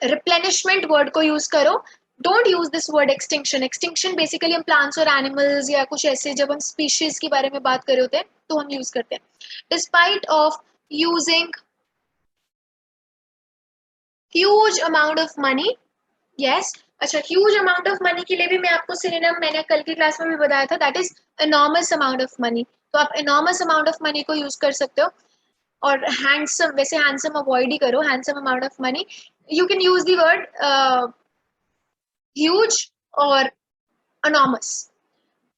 Speaker 1: रिप्लेनिशमेंट वर्ड को यूज करो. Don't use this word extinction. Extinction basically हम प्लांट्स और एनिमल्स या कुछ ऐसे जब हम स्पीशीज के बारे में बात कर रहे होते हैं तो हम यूज करते हैं. Despite of using huge amount of money. Yes, अच्छा, ह्यूज अमाउंट ऑफ मनी के लिए भी मैं आपको सिनोनिम मैंने कल की क्लास में भी बताया था, that is enormous amount of money. तो आप एनॉर्मस अमाउंट ऑफ मनी को यूज कर सकते हो. और हैंडसम, वैसे हैंडसम अवॉइड ही करो. Handsome amount of money, you can use the word huge or enormous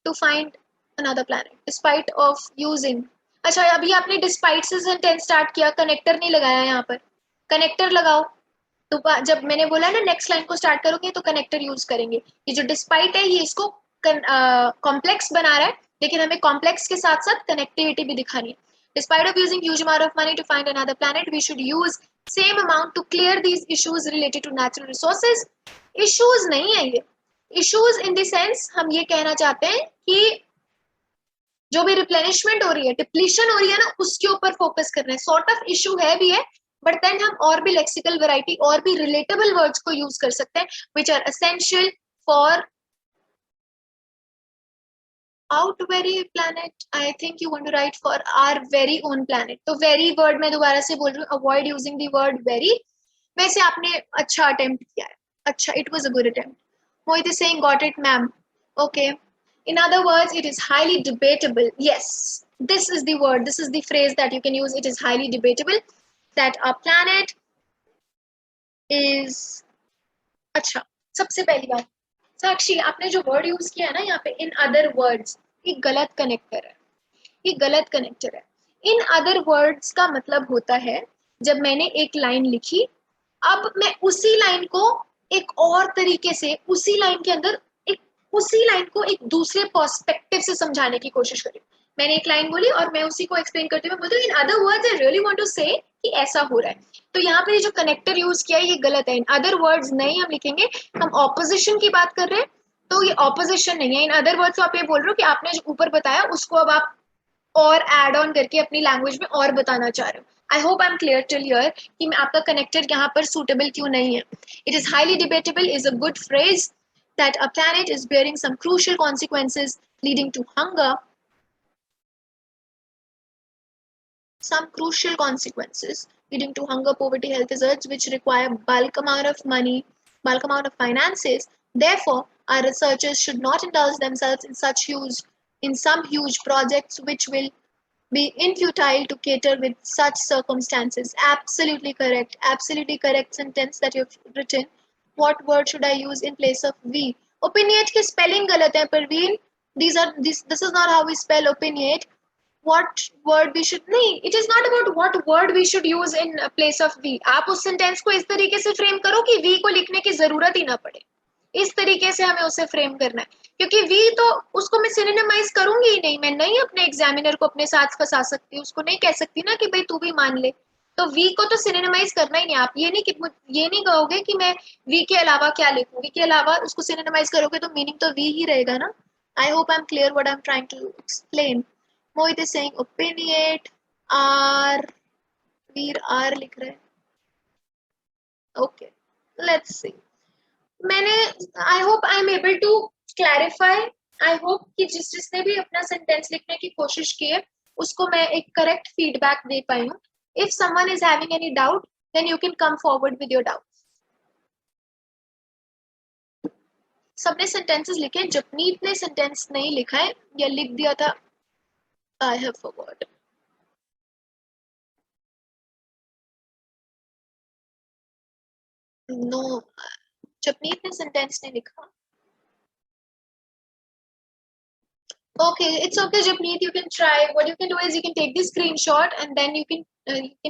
Speaker 1: to find another planet despite of using. अच्छा, अभी आपने despite से सेंटेंस स्टार्ट किया, कनेक्टर नहीं लगाया. यहाँ पर कनेक्टर लगाओ. तो जब मैंने बोला ना नेक्स्ट लाइन को स्टार्ट करोगे तो कनेक्टर यूज करेंगे. ये जो डिस्पाइट है ये इसको कॉम्प्लेक्स बना रहा है, लेकिन हमें कॉम्प्लेक्स के साथ साथ कनेक्टिविटी भी दिखानी है. Despite of using huge amount of money to find another planet, we should use same amount to clear these issues related to natural resources. Issues नहीं है ये. Issues in the sense हम ये कहना चाहते हैं कि जो भी रिप्लेनिशमेंट हो रही है, डिप्लीशन हो रही है ना, उसके ऊपर फोकस करना है. सॉर्ट ऑफ इशू है भी है, बट देन हम और भी लेक्सिकल वैरायटी और भी रिलेटेबल वर्ड्स को यूज कर सकते हैं which are essential for out very planet. I think you want to write for our very own planet. तो very word मैं दोबारा से बोल रही हूँ, avoid using the word very. वैसे आपने अच्छा attempt किया है. अच्छा, it was a good attempt. Mohit is saying got it ma'am. Okay. In other words, it is highly debatable. Yes, this is the word, this is the phrase that you can use. It is highly debatable that our planet is. अच्छा, सबसे पहली बात साक्षी, आपने जो word use किया है ना यहाँ पे इन अदर वर्ड्स, ये गलत कनेक्टर है. ये गलत कनेक्टर है. इन अदर वर्ड्स का मतलब होता है जब मैंने एक लाइन लिखी, अब मैं उसी लाइन को एक और तरीके से उसी लाइन के अंदर उसी लाइन को एक दूसरे पर्सपेक्टिव से समझाने की कोशिश करी. मैंने एक लाइन बोली और मैं उसी को एक्सप्लेन करते हुए बोलती हूँ in other words I really want to say कि ऐसा हो रहा है. तो यहाँ पे जो कनेक्टर यूज किया है ये गलत है. इन अदर वर्ड्स नहीं हम लिखेंगे. हम ऑपोजिशन की बात कर रहे हैं तो ये ऑपोजिशन नहीं है. इन अदर वर्ड्स आप ये बोल रहे हो कि आपने जो ऊपर बताया उसको अब आप और एड ऑन करके अपनी लैंग्वेज में और बताना चाह रहे हो. आई hope I am clear till here कि मैं आपका कनेक्टर यहाँ पर सूटेबल क्यों नहीं है. It is highly debatable is a good phrase that a planet is bearing some crucial consequences leading to hunger. Some crucial consequences leading to hunger, poverty, health hazards, which require bulk amount of money, bulk amount of finances. Therefore, our researchers should not indulge themselves in some huge projects which will be infutile to cater with such circumstances. Absolutely correct sentence that you've written. What word should I use in place of we? Opinionate के spelling गलत है Parveen. This is not how we spell opinionate. What word we should नहीं. It is not about what word we should use in place of we. आप उस sentence को इस तरीके से frame करो कि we को लिखने की जरूरत ही ना पड़े. इस तरीके से हमें उसे फ्रेम करना है, क्योंकि वी तो उसको मैं सिनोनिमाइज करूंगी ही नहीं. मैं नहीं अपने एग्जामिनर को अपने साथ फंसा सकती, उसको नहीं कह सकती ना कि भाई तू भी मान ले. तो वी को तो सिनोनिमाइज करना ही नहीं। आप ये नहीं कहोगे कि मैं वी के अलावा क्या लिखूं, वी के अलावा उसको सिनोनिमाइज करोगे तो मीनिंग तो वी ही रहेगा ना। I hope I am clear what I am trying to explain. Mohit is saying opinionate R, Veer R लिख रहे हैं। Okay let's see. मैंने I hope I am able to clarify. I hope कि जिसने भी अपना सेंटेंस लिखने की कोशिश की है उसको मैं एक करेक्ट फीडबैक दे पाई हूँ। If someone is having any doubt then you can come forward with your doubt. सबने सेंटेंसेस लिखे, जपनीत ने सेंटेंस नहीं लिखा है या लिख दिया था, आई हैव फॉरगॉट। नो, जपनीत ने सेंटेंस नहीं लिखा। Okay, it's okay, Japneet. You can try. What you can do is you can take the screenshot and then you can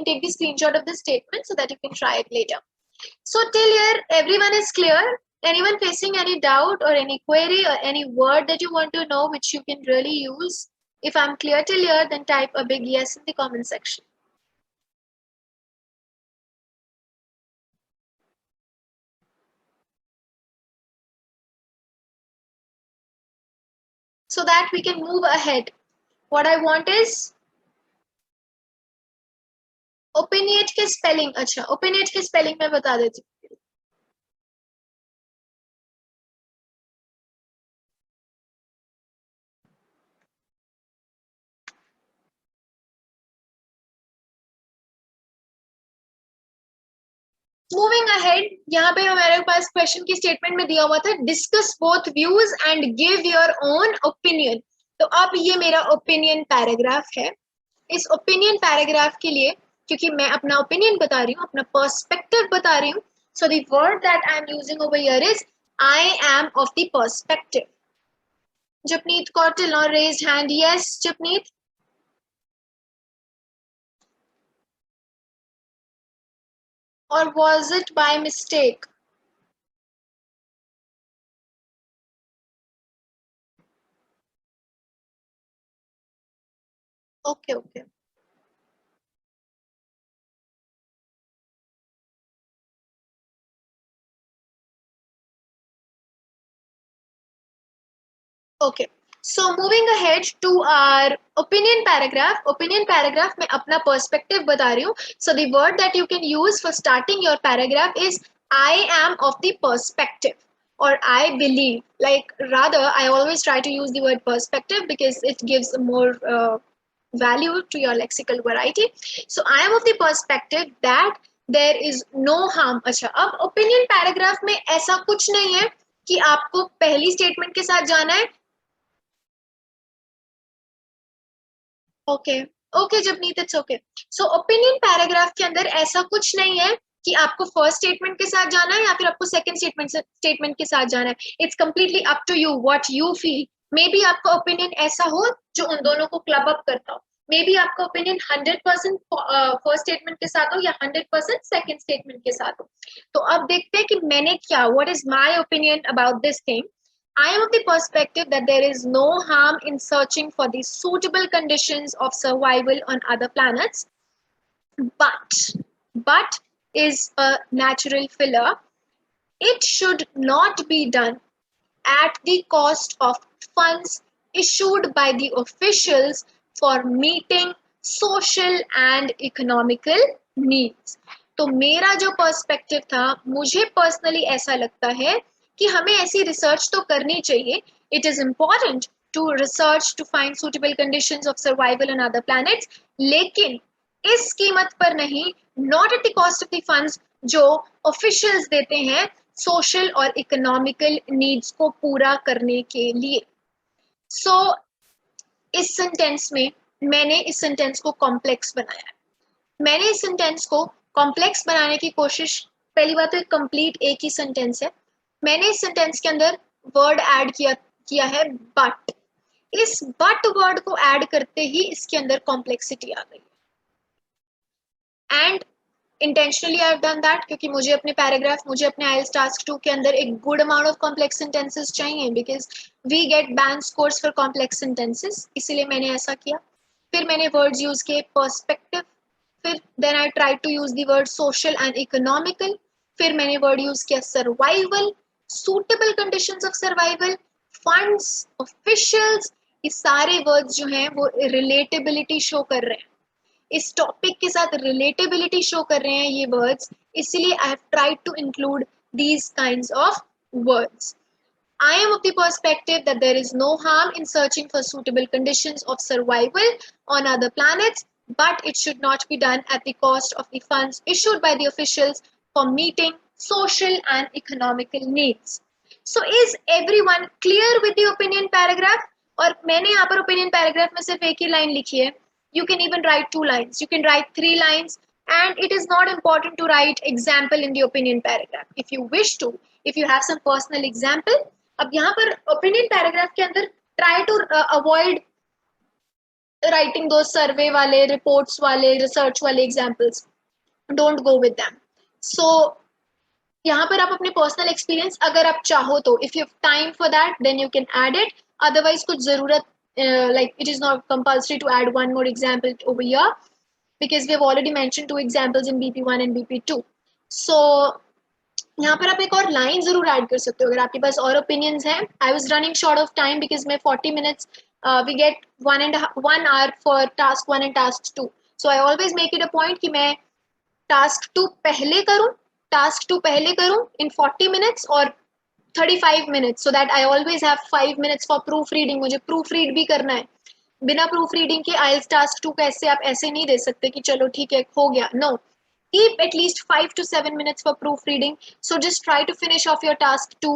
Speaker 1: take the screenshot of the statement so that you can try it later. So till here, everyone is clear. Anyone facing any doubt or any query or any word that you want to know which you can really use? If I'm clear till here, then type a big yes in the comment section. So that we can move ahead. What I want is opinionate के spelling. अच्छा, opinionate के spelling मैं बता देती हूँ. Moving ahead, यहाँ पे हमारे पास क्वेश्चन की स्टेटमेंट में दिया हुआ था discuss both views and give your own opinion. तो अब ये मेरा ओपिनियन पैराग्राफ है। इस ओपिनियन पैराग्राफ के लिए क्योंकि मैं अपना ओपिनियन बता रही हूँ, अपना पर्सपेक्टिव बता रही हूँ, so the word that I am using over here is I am of the perspective. Japneet got till now raised hand. Yes, Japneet. Or was it by mistake? Okay, okay. Okay. So moving ahead to our opinion paragraph. Opinion paragraph में अपना perspective बता रही हूँ. So the word that you can use for starting your paragraph is I am of the perspective or I believe. Like rather, I always try to use the word perspective because it gives more value to your lexical variety. So I am of the perspective that there is no harm. अच्छा, अब opinion paragraph में ऐसा कुछ नहीं है कि आपको पहली स्टेटमेंट के साथ जाना है। Okay okay Japneet, it's okay. So opinion paragraph के अंदर ऐसा कुछ नहीं है कि आपको फर्स्ट स्टेटमेंट के साथ जाना है या फिर आपको सेकंड स्टेटमेंट के साथ जाना है। It's completely up to you what you feel. Maybe आपका ओपिनियन ऐसा हो जो उन दोनों को क्लब अप करता हो। मे बी आपका ओपिनियन 100% फर्स्ट स्टेटमेंट के साथ हो या 100% सेकंड स्टेटमेंट के साथ हो। तो अब देखते हैं कि मैंने क्या, what is my opinion about this thing. I am of the perspective that there is no harm in searching for the suitable conditions of survival on other planets, but is a natural filler. It should not be done at the cost of funds issued by the officials for meeting social and economical needs. तो मेरा जो perspective था, मुझे personally ऐसा लगता है कि हमें ऐसी रिसर्च तो करनी चाहिए। It is important to research to find suitable conditions of survival on other planets, लेकिन इस कीमत पर नहीं, not at the cost of the funds जो ऑफिशियल्स देते हैं सोशल और इकोनॉमिकल नीड्स को पूरा करने के लिए। सो इस सेंटेंस में मैंने इस सेंटेंस को कॉम्प्लेक्स बनाया है। मैंने इस सेंटेंस को कॉम्प्लेक्स बनाने की कोशिश, पहली बात तो एक कंप्लीट एक ही सेंटेंस है। मैंने इस सेंटेंस के अंदर वर्ड ऐड किया है बट। इस बट वर्ड को ऐड करते ही इसके अंदर कॉम्प्लेक्सिटी आ गई and intentionally I have done that क्योंकि मुझे अपने पैराग्राफ, मुझे अपने आईएलटीएस टास्क 2 के अंदर एक good amount of complex sentences चाहिए because we get band scores for complex sentences, इसीलिए मैंने ऐसा किया। फिर मैंने वर्ड्स यूज किए पर्सपेक्टिव, फिर then I tried to use the word social and economical, फिर मैंने word use किया survival, suitable conditions of survival, funds, officials, ये सारे words जो हैं वो relatability show कर रहे हैं, इस टॉपिक के साथ रिलेटेबिलिटी शो कर रहे हैं ये वर्ड्स, इसलिए I have tried to include these kinds of words. I am of the perspective that there is no harm in searching for suitable conditions of survival on other planets, but it should not be done at the cost of the funds issued by the officials for meeting social and economical needs. So is everyone clear with the opinion paragraph? और मैंने यहाँ पर opinion paragraph में सिर्फ एक ही line लिखी है. You can even write 2 lines. You can write 3 lines. And it is not important to write example in the opinion paragraph. If you wish to, if you have some personal example, अब यहाँ पर opinion paragraph के अंदर try to avoid writing those survey वाले, reports वाले, research वाले examples. Don't go with them. So यहाँ पर आप अपने पर्सनल एक्सपीरियंस अगर आप चाहो तो, if you have time for that then you can add it, otherwise कुछ जरूरत like it is not compulsory to add one more example over here because we have already mentioned 2 examples in BP1 and BP2. So यहाँ पर आप एक और line जरूर add कर सकते हो अगर आपके पास और ओपिनियंस हैं. I was running short of time because मैं 40 minutes we get 1 hour for task 1 and task 2. So I always make it a point कि मैं टास्क 2 पहले करूं इन 40 मिनट्स और 35 minutes so that I always have 5 minutes for proofreading. मुझे proofread भी करना है. बिना proofreading के IELTS task 2 कैसे आप ऐसे नहीं दे सकते कि चलो ठीक है हो गया. No. Keep at least 5 to 7 minutes for proofreading. So just try to finish off your task 2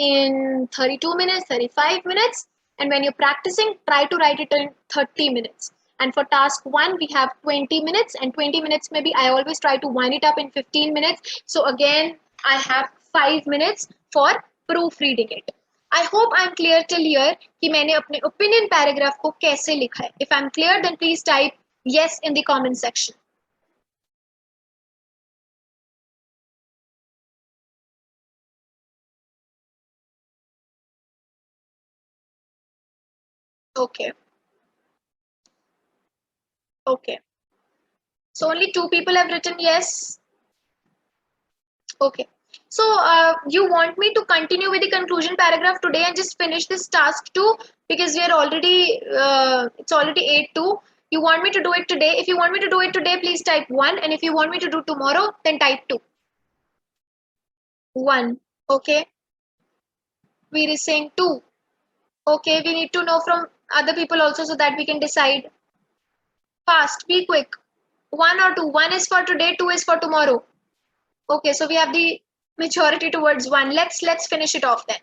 Speaker 1: in 32 minutes, 35 minutes. And when you're practicing, try to write it in 30 minutes. And for task 1, we have 20 minutes. And 20 minutes maybe I always try to wind it up in 15 minutes. So again, I have 5 minutes for proofreading it. I hope I'm clear till here कि मैंने अपने opinion paragraph को कैसे लिखा है. If I'm clear, then please type yes in the comment section. Okay. Okay. So only 2 people have written yes. Okay. So you want me to continue with the conclusion paragraph today and just finish this task 2 because we are already it's already 8:02. You want me to do it today? If you want me to do it today, please type 1, and if you want me to do tomorrow, then type 2. 1. Okay. We are saying 2. Okay. We need to know from other people also so that we can decide. Fast. Be quick. 1 or 2. 1 is for today. 2 is for tomorrow. Okay. So we have the majority towards 1. Let's finish it off then.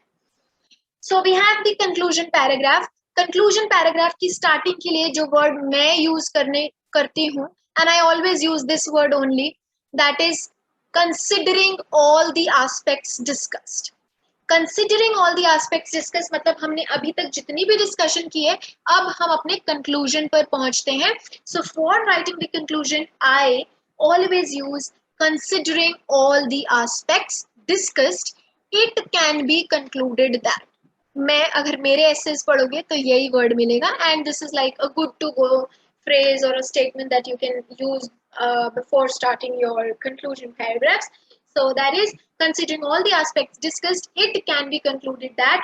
Speaker 1: So we have the conclusion paragraph. Conclusion paragraph की starting के लिए जो word मैं use करती हूँ, and I always use this word only, that is considering all the aspects discussed. Considering all the aspects discussed मतलब हमने अभी तक जितनी भी discussion की है, अब हम अपने conclusion पर पहुंचते हैं. So for writing the conclusion, I always use considering all the aspects discussed, it can be concluded that. मैं अगर मेरे essays पढ़ोगे तो यही word मिलेगा, and this is like a good to go phrase or a statement that you can use before starting your conclusion paragraphs. So that is, considering all the aspects discussed, it can be concluded that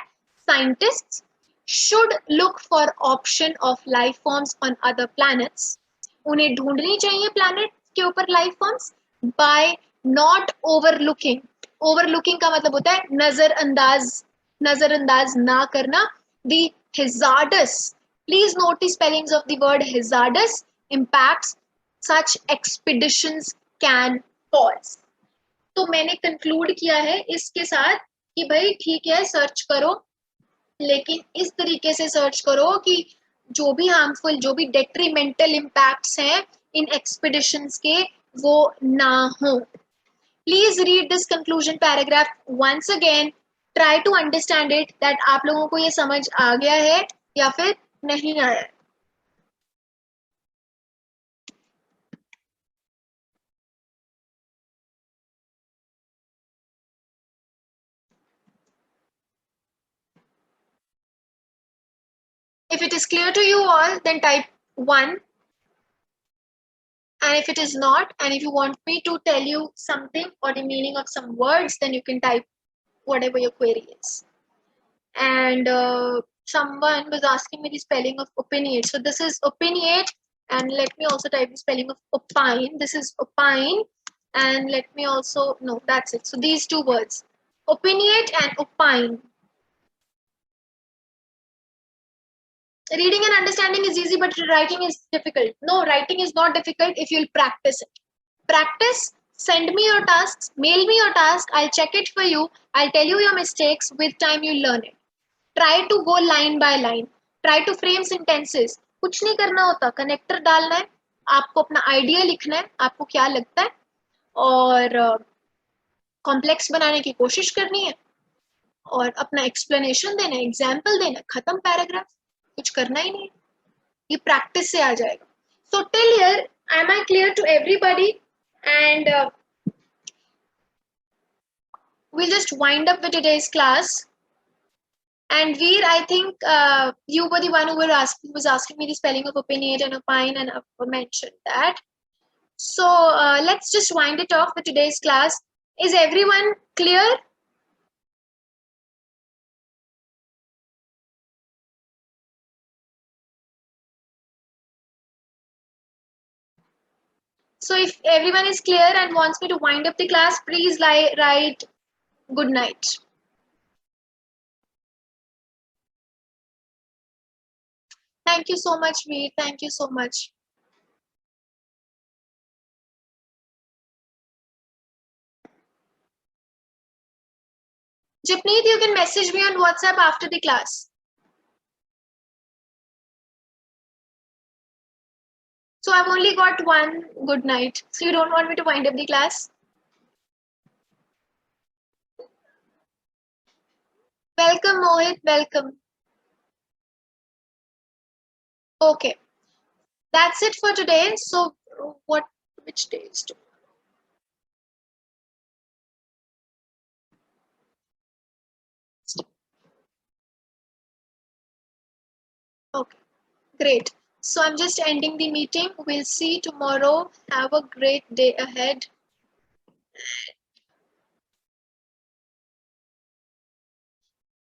Speaker 1: scientists should look for option of life forms on other planets. उन्हें ढूंढनी चाहिए planet के ऊपर life forms by not overlooking. Overlooking का मतलब होता है नजरअंदाज ना करना. The hazardous, please note the spellings of the word hazardous, impacts such expeditions can cause. तो मैंने कंक्लूड किया है इसके साथ कि भाई ठीक है सर्च करो, लेकिन इस तरीके से सर्च करो कि जो भी हार्मफुल, जो भी डेट्रीमेंटल इम्पैक्ट्स हैं इन एक्सपीडिशंस के वो ना हो. Please read this conclusion paragraph once again. Try to understand it that आप लोगों को ये समझ आ गया है या फिर नहीं आया है. If it is clear to you all, then type 1. And if it is not, and if you want me to tell you something or the meaning of some words, then you can type whatever your query is. And someone was asking me the spelling of opinionate. So this is opinionate, and let me also type the spelling of opine. This is opine, and let me also, no, that's it. So these two words, opinionate and opine. Reading and understanding is easy, but writing is difficult. No, writing is not difficult if you'll practice it. Practice, send me your tasks, mail me your task, I'll check it for you, I'll tell you your mistakes, with time you'll learn it. Try to go line by line. Try to frame sentences. कुछ नहीं करना होता, connector डालना है, आपको अपना idea लिखना है, आपको क्या लगता है, और कॉम्प्लेक्स बनाने की कोशिश करनी है, और अपना एक्सप्लेनेशन देना है, एग्जाम्पल देना है, खत्म पैराग्राफ, कुछ करना ही नहीं है, ये प्रैक्टिस से आ जाएगा. So till here, am I clear to everybody? And we'll just wind up with today's class. And Veer, I think you were the one who was asking me the spelling of opinionate and opine, and I mentioned that. So let's just wind it off for today's class. Is everyone clear? So if everyone is clear and wants me to wind up the class, please write good night. Thank you so much, Veer. Thank you so much. Japneet, you can message me on WhatsApp after the class. So I've only got one good night. So you don't want me to wind up the class? Welcome, Mohit. Welcome. Okay. That's it for today. So which day is today? Okay, great. So I'm just ending the meeting. We'll see tomorrow. Have a great day ahead.